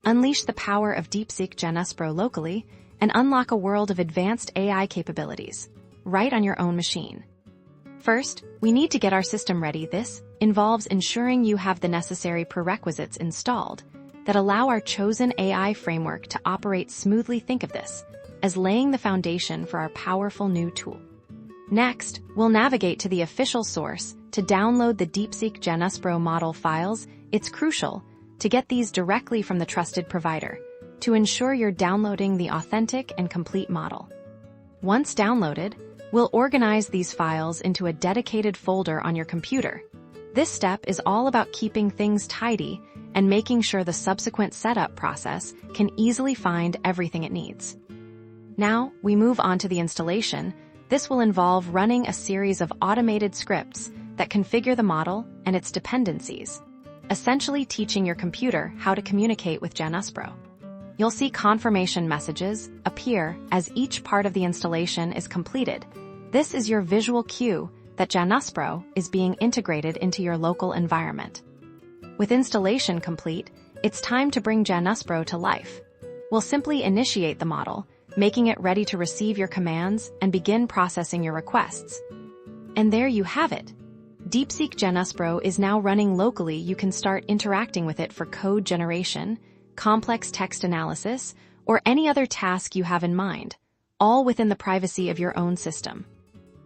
Unleash the power of Deepseek Janus-pro Locally and unlock a world of advanced AI capabilities, right on your own machine. First, we need to get our system ready. This involves ensuring you have the necessary prerequisites installed that allow our chosen AI framework to operate smoothly. Think of this as laying the foundation for our powerful new tool. Next, we'll navigate to the official source to download the Deepseek Janus-pro model files. It's crucial to get these directly from the trusted provider to ensure you're downloading the authentic and complete model. Once downloaded, we'll organize these files into a dedicated folder on your computer. This step is all about keeping things tidy and making sure the subsequent setup process can easily find everything it needs. Now, we move on to the installation. This will involve running a series of automated scripts that configure the model and its dependencies, essentially teaching your computer how to communicate with Januspro. You'll see confirmation messages appear as each part of the installation is completed. This is your visual cue that Januspro is being integrated into your local environment. With installation complete, it's time to bring Januspro to life. We'll simply initiate the model, making it ready to receive your commands and begin processing your requests. And there you have it. Deepseek Janus-pro is now running locally. You can start interacting with it for code generation, complex text analysis, or any other task you have in mind, all within the privacy of your own system.